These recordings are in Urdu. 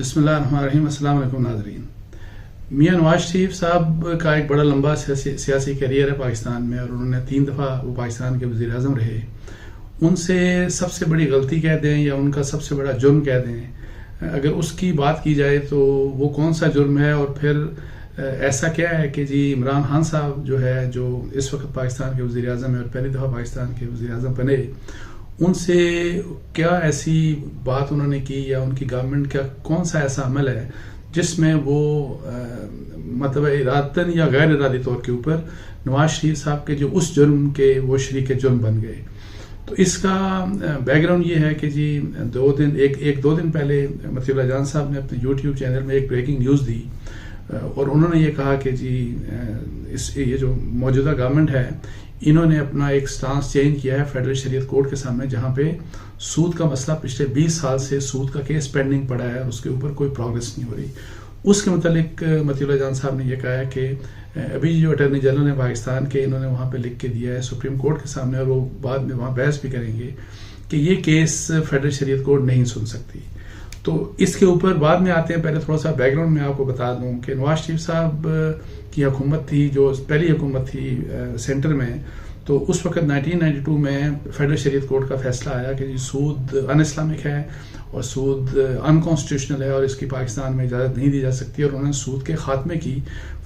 بسم اللہ الرحمن الرحیم۔ السلام علیکم ناظرین۔ میاں نواز شریف صاحب کا ایک بڑا لمبا سیاسی کیریئر ہے پاکستان میں، اور انہوں نے 3 دفعہ وہ پاکستان کے وزیر اعظم رہے۔ ان سے سب سے بڑی غلطی کہہ دیں یا ان کا سب سے بڑا جرم کہہ دیں، اگر اس کی بات کی جائے تو وہ کون سا جرم ہے، اور پھر ایسا کیا ہے کہ جی عمران خان صاحب جو اس وقت پاکستان کے وزیر اعظم ہیں اور پہلی دفعہ پاکستان کے وزیر اعظم بنے، ان سے کیا ایسی بات انہوں نے کی یا ان کی گورنمنٹ کا کون سا ایسا عمل ہے جس میں وہ مطلب ارادتاً یا غیر ارادی طور کے اوپر نواز شریف صاحب کے جو اس جرم کے وہ شریک جرم بن گئے۔ تو اس کا بیک گراؤنڈ یہ ہے کہ جی 2 دن پہلے مطیع اللہ جان صاحب نے اپنے یوٹیوب چینل میں ایک بریکنگ نیوز دی، اور انہوں نے یہ کہا کہ جی یہ جو موجودہ گورنمنٹ ہے انہوں نے اپنا ایک سٹانس چینج کیا ہے فیڈرل شریعت کورٹ کے سامنے، جہاں پہ سود کا مسئلہ پچھلے 20 سال سے سود کا کیس پینڈنگ پڑا ہے اور اس کے اوپر کوئی پروگریس نہیں ہو رہی۔ اس کے متعلق مطیع اللہ جان صاحب نے یہ کہا ہے کہ ابھی جو اٹارنی جنرل نے پاکستان کے، انہوں نے وہاں پہ لکھ کے دیا ہے سپریم کورٹ کے سامنے، اور وہ بعد میں وہاں بحث بھی کریں گے کہ یہ کیس فیڈرل شریعت کورٹ نہیں سن سکتی۔ تو اس کے اوپر بعد میں آتے ہیں۔ پہلے تھوڑا سا بیک گراؤنڈ میں آپ کو بتا دوں کہ نواز شریف صاحب کی حکومت تھی، جو پہلی حکومت تھی سینٹر میں، تو اس وقت 1992 میں فیڈرل شریعت کورٹ کا فیصلہ آیا کہ سود ان اسلامک ہے اور سود انکانسٹیٹیوشنل ہے اور اس کی پاکستان میں اجازت نہیں دی جا سکتی، اور انہوں نے سود کے خاتمے کی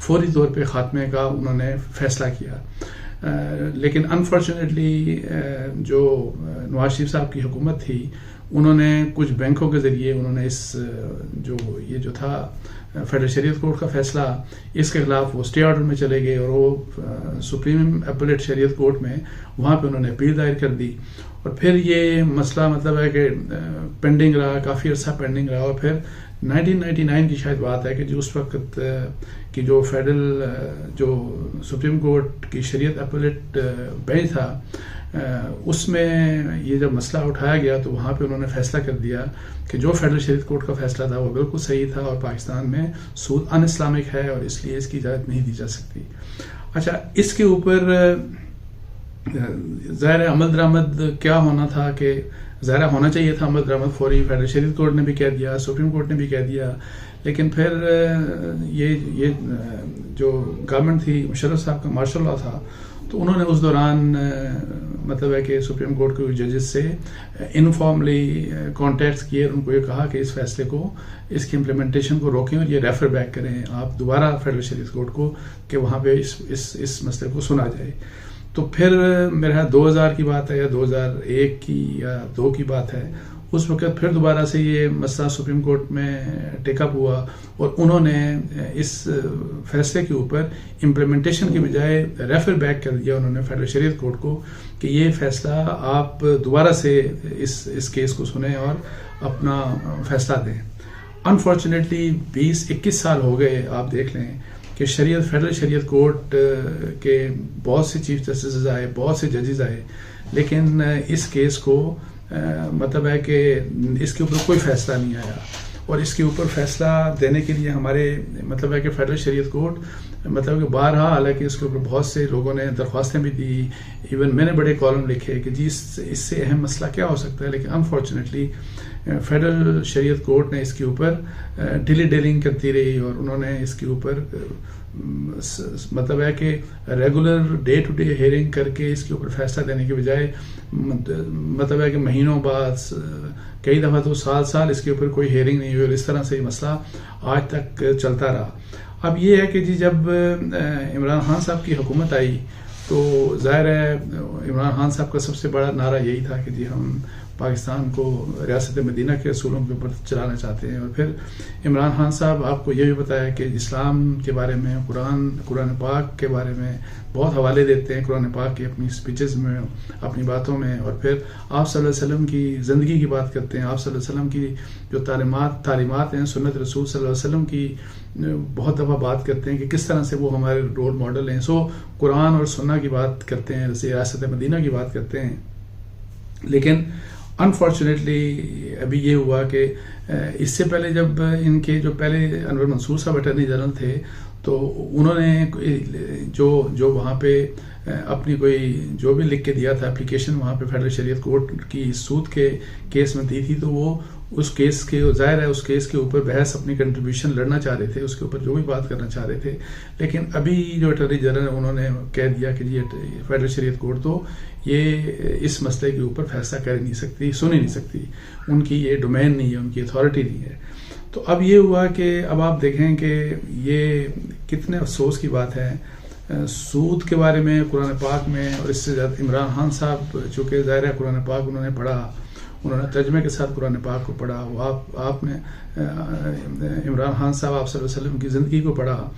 فوری طور پہ خاتمے کا انہوں نے فیصلہ کیا۔ لیکن انفارچونیٹلی جو نواز شریف صاحب کی حکومت تھی، انہوں نے کچھ بینکوں کے ذریعے انہوں نے یہ جو تھا فیڈرل شریعت کورٹ کا فیصلہ، اس کے خلاف وہ اسٹے آرڈر میں چلے گئے، اور وہ سپریم اپیلیٹ شریعت کورٹ میں وہاں پہ انہوں نے اپیل دائر کر دی، اور پھر یہ مسئلہ مطلب ہے کہ پینڈنگ رہا، کافی عرصہ پینڈنگ رہا، اور پھر 1999 کی شاید بات ہے کہ جو اس وقت کی جو فیڈرل جو سپریم کورٹ کی شریعت اپیلیٹ بینچ تھا، اس میں یہ جب مسئلہ اٹھایا گیا تو وہاں پہ انہوں نے فیصلہ کر دیا کہ جو فیڈرل شریعت کورٹ کا فیصلہ تھا وہ بالکل صحیح تھا، اور پاکستان میں سود ان اسلامک ہے اور اس لیے اس کی اجازت نہیں دی جا سکتی۔ اچھا، اس کے اوپر ظاہر عمل درآمد کیا ہونا تھا، کہ ظاہر ہونا چاہیے تھا عمل درآمد فوری، فیڈرل شریعت کورٹ نے بھی کہہ دیا، سپریم کورٹ نے بھی کہہ دیا، لیکن پھر یہ جو گورنمنٹ تھی مشرف صاحب کا مارشل لا تھا، تو انہوں نے اس دوران مطلب ہے کہ سپریم کورٹ کے ججز سے انفارملی کانٹیکٹ کیے، اور ان کو یہ کہا کہ اس فیصلے کو، اس کی امپلیمنٹیشن کو روکیں اور یہ ریفر بیک کریں آپ دوبارہ فیڈرل شریعت کورٹ کو، کہ وہاں پہ اس مسئلے کو سنا جائے۔ تو پھر میرا 2000 کی بات ہے یا 2001 کی یا 2 کی بات ہے، اس وقت پھر دوبارہ سے یہ مسئلہ سپریم کورٹ میں ٹیک اپ ہوا، اور انہوں نے اس فیصلے کے اوپر امپلیمنٹیشن کی بجائے ریفر بیک کر دیا انہوں نے فیڈرل شریعت کورٹ کو، کہ یہ فیصلہ آپ دوبارہ سے اس کیس کو سنیں اور اپنا فیصلہ دیں۔ انفارچونیٹلی 20-21 سال ہو گئے، آپ دیکھ لیں کہ فیڈرل شریعت کورٹ کے بہت سے چیف جسٹسز آئے، بہت سے ججز آئے، لیکن اس کیس کو مطلب ہے کہ اس کے اوپر کوئی فیصلہ نہیں آیا، اور اس کے اوپر فیصلہ دینے کے لیے ہمارے مطلب ہے کہ فیڈرل شریعت کورٹ مطلب کہ بارہا، حالانکہ اس کے اوپر بہت سے لوگوں نے درخواستیں بھی دی، ایون میں نے بڑے کالم لکھے کہ جی اس سے اہم مسئلہ کیا ہو سکتا ہے، لیکن انفارچونیٹلی فیڈرل شریعت کورٹ نے اس کے اوپر ڈیلی ڈیلنگ کرتی رہی، اور انہوں نے اس کے اوپر مطلب ہے کہ regular day to day hearing کر کے اس کے اوپر فیصلہ دینے کے بجائے مطلب ہے کہ مہینوں بعد، کئی دفعہ تو سال اس کے اوپر کوئی ہیئرنگ نہیں ہوئی، اور اس طرح سے یہ مسئلہ آج تک چلتا رہا۔ اب یہ ہے کہ جی جب عمران خان صاحب کی حکومت آئی تو ظاہر ہے عمران خان صاحب کا سب سے بڑا نعرہ یہی تھا کہ جی ہم پاکستان کو ریاست مدینہ کے اصولوں کے اوپر چلانا چاہتے ہیں، اور پھر عمران خان صاحب آپ کو یہ بھی بتایا کہ اسلام کے بارے میں، قرآن پاک کے بارے میں بہت حوالے دیتے ہیں، قرآن پاک کی اپنی سپیچز میں، اپنی باتوں میں، اور پھر آپ صلی اللہ علیہ وسلم کی زندگی کی بات کرتے ہیں، آپ صلی اللہ علیہ وسلم کی جو تعلیمات ہیں، سنت رسول صلی اللہ علیہ وسلم کی بہت دفعہ بات کرتے ہیں کہ کس طرح سے وہ ہمارے رول ماڈل ہیں۔ قرآن اور سنہ کی بات کرتے ہیں، جیسے ریاست مدینہ کی بات کرتے ہیں، لیکن انفارچونیٹلی ابھی یہ ہوا کہ اس سے پہلے جب ان کے جو پہلے انور منصور صاحب اٹارنی جنرل تھے، تو انہوں نے جو وہاں پہ اپنی کوئی جو بھی لکھ کے دیا تھا اپلیکیشن وہاں پہ فیڈرل شریعت کورٹ کی سود کے کیس میں دی تھی، تو وہ اس کیس کے ظاہر ہے اس کیس کے اوپر بحث اپنی کنٹریبیوشن لڑنا چاہ رہے تھے، اس کے اوپر جو بھی بات کرنا چاہ رہے تھے. لیکن ابھی جو اٹارنی جنرل انہوں نے کہہ دیا کہ جی فیڈرل شریعت کورٹ تو یہ اس مسئلے کے اوپر فیصلہ کر ہی نہیں سکتی، سن ہی نہیں سکتی، ان کی یہ ڈومین نہیں ہے، ان کی اتھارٹی نہیں ہے. تو اب یہ ہوا کہ اب آپ دیکھیں کہ یہ کتنے افسوس کی بات ہے. سود کے بارے میں قرآن پاک میں، اور اس سے زیادہ عمران خان صاحب چونکہ ظاہر ہے قرآن پاک انہوں نے پڑھا، انہوں نے ترجمے کے ساتھ قرآن پاک کو پڑھا، وہ آپ نے عمران خان صاحب آپ صلی اللہ علیہ وسلم کی زندگی کو پڑھا.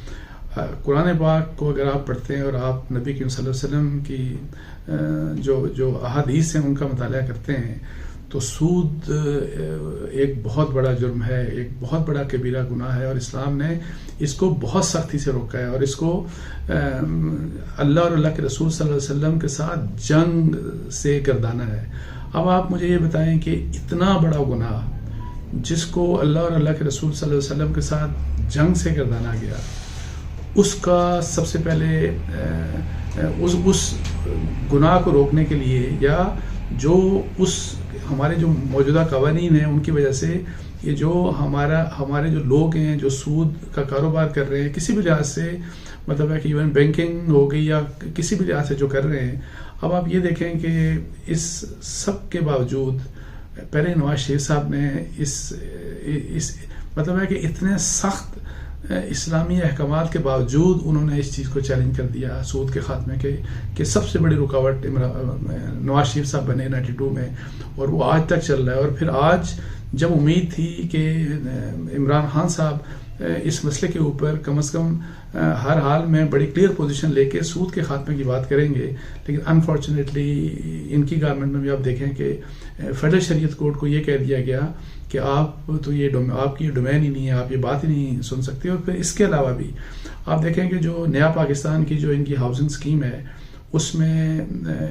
قرآن پاک کو اگر آپ پڑھتے ہیں اور آپ نبی کریم صلی اللہ علیہ وسلم کی جو احادیث ہیں ان کا مطالعہ کرتے ہیں تو سود ایک بہت بڑا جرم ہے، ایک بہت بڑا کبیرہ گناہ ہے، اور اسلام نے اس کو بہت سختی سے روکا ہے، اور اس کو اللہ اور اللہ کے رسول صلی اللہ علیہ وسلم کے ساتھ جنگ سے گردانا ہے. اب آپ مجھے یہ بتائیں کہ اتنا بڑا گناہ جس کو اللہ اور اللہ کے رسول صلی اللہ علیہ وسلم کے ساتھ جنگ سے گردانا گیا، اس کا سب سے پہلے اس گناہ کو روکنے کے لیے، یا جو ہمارے جو موجودہ قوانین ہیں ان کی وجہ سے یہ جو ہمارے جو لوگ ہیں جو سود کا کاروبار کر رہے ہیں کسی بھی لحاظ سے، مطلب ہے کہ ایون بینکنگ ہو گئی یا کسی بھی لحاظ سے جو کر رہے ہیں، اب آپ یہ دیکھیں کہ اس سب کے باوجود پہلے نواز شریف صاحب نے اس مطلب ہے کہ اتنے سخت اسلامی احکامات کے باوجود انہوں نے اس چیز کو چیلنج کر دیا سود کے خاتمے کے، کہ سب سے بڑی رکاوٹ نواز شریف صاحب بنے 92 میں، اور وہ آج تک چل رہا ہے. اور پھر آج جب امید تھی کہ عمران خان صاحب اس مسئلے کے اوپر کم از کم ہر حال میں بڑی کلیئر پوزیشن لے کے سود کے خاتمے کی بات کریں گے، لیکن انفارچونیٹلی ان کی گورنمنٹ میں بھی آپ دیکھیں کہ فیڈرل شریعت کورٹ کو یہ کہہ دیا گیا کہ آپ تو آپ کی ڈومین ہی نہیں ہے، آپ یہ بات ہی نہیں سن سکتے. اور پھر اس کے علاوہ بھی آپ دیکھیں کہ جو نیا پاکستان کی جو ان کی ہاؤسنگ اسکیم ہے اس میں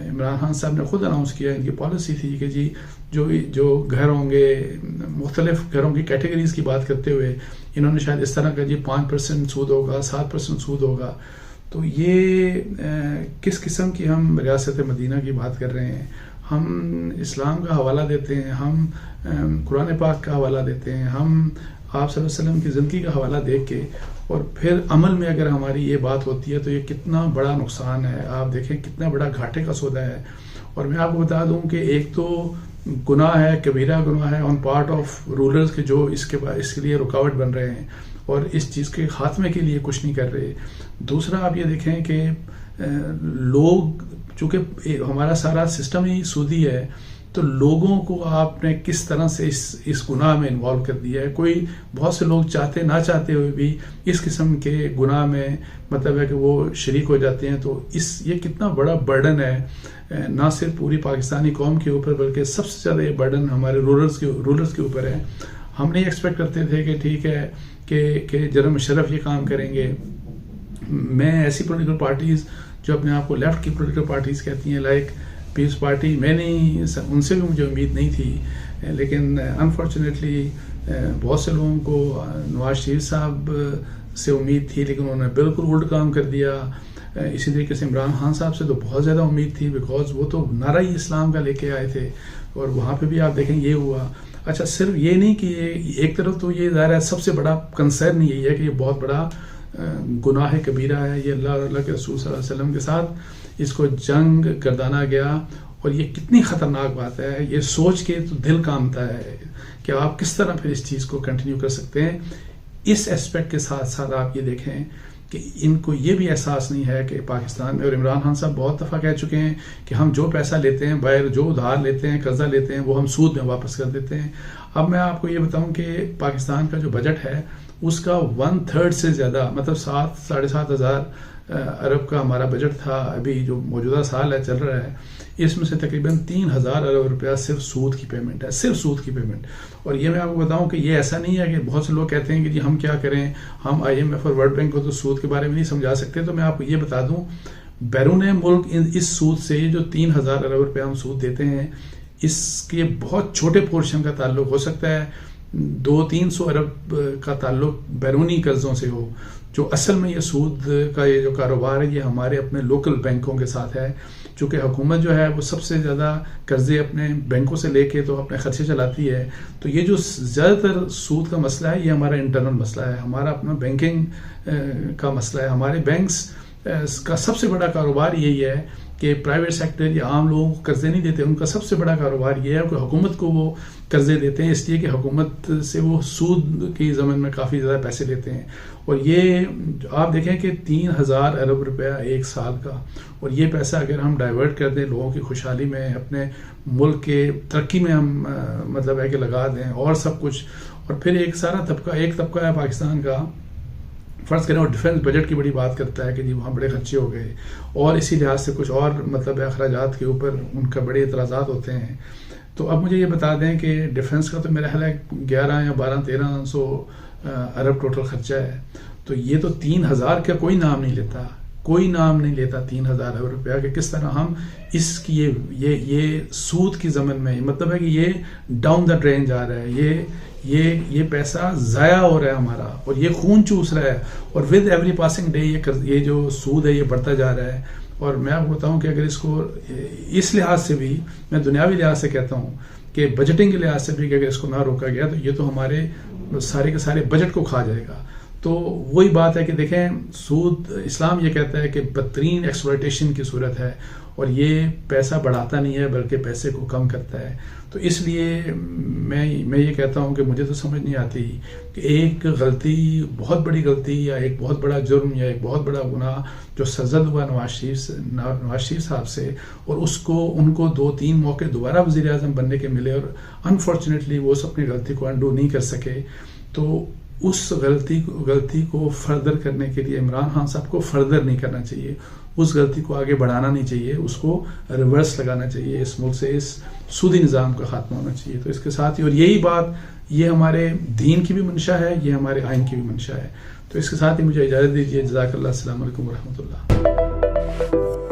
عمران خان صاحب نے خود اناؤنس کیا، ان کی پالیسی تھی کہ جی جو گھر ہوں گے، مختلف گھروں کی کیٹیگریز کی بات کرتے ہوئے انہوں نے شاید اس طرح کا جی 5% سود ہوگا، 7% سود ہوگا. تو یہ کس قسم کی ہم ریاست مدینہ کی بات کر رہے ہیں؟ ہم اسلام کا حوالہ دیتے ہیں، ہم قرآن پاک کا حوالہ دیتے ہیں، ہم آپ صلی اللہ علیہ وسلم کی زندگی کا حوالہ دیکھ کے، اور پھر عمل میں اگر ہماری یہ بات ہوتی ہے تو یہ کتنا بڑا نقصان ہے. آپ دیکھیں کتنا بڑا گھاٹے کا سودا ہے. اور میں آپ کو بتا دوں کہ ایک تو گناہ ہے، کبیرہ گناہ ہے آن پارٹ آف رولرز کے جو اس کے لیے رکاوٹ بن رہے ہیں اور اس چیز کے خاتمے کے لیے کچھ نہیں کر رہے. دوسرا آپ یہ دیکھیں کہ لوگ، چونکہ ہمارا سارا سسٹم ہی سودی ہے، تو لوگوں کو آپ نے کس طرح سے اس گناہ میں انوالو کر دیا ہے. کوئی بہت سے لوگ چاہتے نہ چاہتے ہوئے بھی اس قسم کے گناہ میں مطلب ہے کہ وہ شریک ہو جاتے ہیں. تو یہ کتنا بڑا برڈن ہے نہ صرف پوری پاکستانی قوم کے اوپر بلکہ سب سے زیادہ یہ برڈن ہمارے رولرز کے اوپر ہے. ہم نہیں ایکسپیکٹ کرتے تھے کہ ٹھیک ہے کہ جنرل مشرف یہ کام کریں گے. میں ایسی پولیٹیکل پارٹیز جو اپنے آپ کو لیفٹ کی پولیٹیکل پارٹیز کہتی ہیں لائک پیپلز پارٹی، میں نہیں، ان سے بھی مجھے امید نہیں تھی، لیکن انفارچونیٹلی بہت سے لوگوں کو نواز شریف صاحب سے امید تھی لیکن انہوں نے بالکل الٹ کام کر دیا. اسی طریقے سے عمران خان صاحب سے تو بہت زیادہ امید تھی بیکاز وہ تو نعرہ ہی اسلام کا لے کے آئے تھے، اور وہاں پہ بھی آپ دیکھیں یہ ہوا. اچھا صرف یہ نہیں کہ ایک طرف تو یہ ظاہر ہے سب سے بڑا کنسرن یہی ہے کہ یہ بہت بڑا گناہ کبیرہ ہے، یہ اللہ اور اللہ کے رسول صلی اللہ علیہ وسلم کے ساتھ اس کو جنگ گردانا گیا. اور یہ کتنی خطرناک بات ہے، یہ سوچ کے تو دل کامتا ہے کہ آپ کس طرح پھر اس چیز کو کنٹینیو کر سکتے ہیں. اس ایسپیکٹ کے ساتھ ساتھ آپ یہ دیکھیں کہ ان کو یہ بھی احساس نہیں ہے کہ پاکستان میں، اور عمران خان صاحب بہت دفعہ کہہ چکے ہیں کہ ہم جو پیسہ لیتے ہیں باہر، جو ادھار لیتے ہیں، قرضہ لیتے ہیں، وہ ہم سود میں واپس کر دیتے ہیں. اب میں آپ کو یہ بتاؤں کہ پاکستان کا جو بجٹ ہے اس کا 1/3 سے زیادہ، مطلب 7-7.5 ہزار ارب کا ہمارا بجٹ تھا. ابھی جو موجودہ سال ہے چل رہا ہے اس میں سے تقریباً 3,000 ارب روپیہ صرف سود کی پیمنٹ ہے، صرف سود کی پیمنٹ. اور یہ میں آپ کو بتاؤں کہ یہ ایسا نہیں ہے کہ بہت سے لوگ کہتے ہیں کہ جی ہم کیا کریں، ہم IMF اور ورلڈ بینک کو تو سود کے بارے میں نہیں سمجھا سکتے. تو میں آپ کو یہ بتا دوں بیرون ملک اس سود سے جو 3,000 ارب روپیہ ہم سود دیتے ہیں اس کے بہت چھوٹے پورشن کا تعلق ہو سکتا ہے 200-300 ارب کا تعلق بیرونی قرضوں سے ہو، جو اصل میں یہ سود کا یہ جو کاروبار ہے یہ ہمارے اپنے لوکل بینکوں کے ساتھ ہے. چونکہ حکومت جو ہے وہ سب سے زیادہ قرضے اپنے بینکوں سے لے کے تو اپنے خرچے چلاتی ہے، تو یہ جو زیادہ تر سود کا مسئلہ ہے یہ ہمارا انٹرنل مسئلہ ہے، ہمارا اپنا بینکنگ کا مسئلہ ہے. ہمارے بینکس کا سب سے بڑا کاروبار یہی ہے کہ پرائیویٹ سیکٹر یا عام لوگوں کو قرضے نہیں دیتے، ان کا سب سے بڑا کاروبار یہ ہے کہ حکومت کو وہ قرضے دیتے ہیں، اس لیے کہ حکومت سے وہ سود کی ضمن میں کافی زیادہ پیسے لیتے ہیں. اور یہ آپ دیکھیں کہ 3000 ارب روپیہ ایک سال کا، اور یہ پیسہ اگر ہم ڈائیورٹ کر دیں لوگوں کی خوشحالی میں، اپنے ملک کے ترقی میں ہم مطلب ہے کہ لگا دیں اور سب کچھ، اور پھر ایک سارا طبقہ ہے پاکستان کا فرض کریں اور ڈیفنس بجٹ کی بڑی بات کرتا ہے کہ جی وہاں بڑے خرچے ہو گئے، اور اسی لحاظ سے کچھ اور مطلب اخراجات کے اوپر ان کا بڑے اعتراضات ہوتے ہیں. تو اب مجھے یہ بتا دیں کہ ڈیفنس کا تو میرا خیال ہے 11 یا 1200-1300 ارب ٹوٹل خرچہ ہے، تو یہ تو 3000 کا کوئی نام نہیں لیتا، 3000 ارب روپیہ کہ کس طرح ہم اس کی یہ سود کی ضمن میں، مطلب ہے کہ یہ ڈاؤن دا ڈرین جا رہا ہے، یہ پیسہ ضائع ہو رہا ہے ہمارا، اور یہ خون چوس رہا ہے، اور ود ایوری پاسنگ ڈے یہ جو سود ہے یہ بڑھتا جا رہا ہے. اور میں آپ کو بتاؤں کہ اگر اس کو اس لحاظ سے بھی، میں دنیاوی لحاظ سے کہتا ہوں کہ بجٹنگ کے لحاظ سے بھی کہ اگر اس کو نہ روکا گیا تو یہ تو ہمارے سارے کے سارے بجٹ کو کھا جائے گا. تو وہی بات ہے کہ دیکھیں سود، اسلام یہ کہتا ہے کہ بدترین ایکسپلائٹیشن کی صورت ہے، اور یہ پیسہ بڑھاتا نہیں ہے بلکہ پیسے کو کم کرتا ہے. تو اس لیے میں یہ کہتا ہوں کہ مجھے تو سمجھ نہیں آتی کہ ایک غلطی، بہت بڑی غلطی یا ایک بہت بڑا جرم یا ایک بہت بڑا گناہ جو سرزد ہوا نواز شریف صاحب سے، اور ان کو 2-3 موقع دوبارہ وزیر اعظم بننے کے ملے، اور انفارچونیٹلی وہ اس اپنی غلطی کو انڈو نہیں کر سکے. تو اس غلطی کو فردر کرنے کے لیے عمران خان صاحب کو فردر نہیں کرنا چاہیے، اس غلطی کو آگے بڑھانا نہیں چاہیے، اس کو ریورس لگانا چاہیے، اس ملک سے اس سودی نظام کا خاتمہ ہونا چاہیے. تو اس کے ساتھ ہی، اور یہی بات یہ ہمارے دین کی بھی منشا ہے، یہ ہمارے آئین کی بھی منشا ہے. تو اس کے ساتھ ہی مجھے اجازت دیجیے. جزاک اللہ. السلام علیکم ورحمۃ اللہ.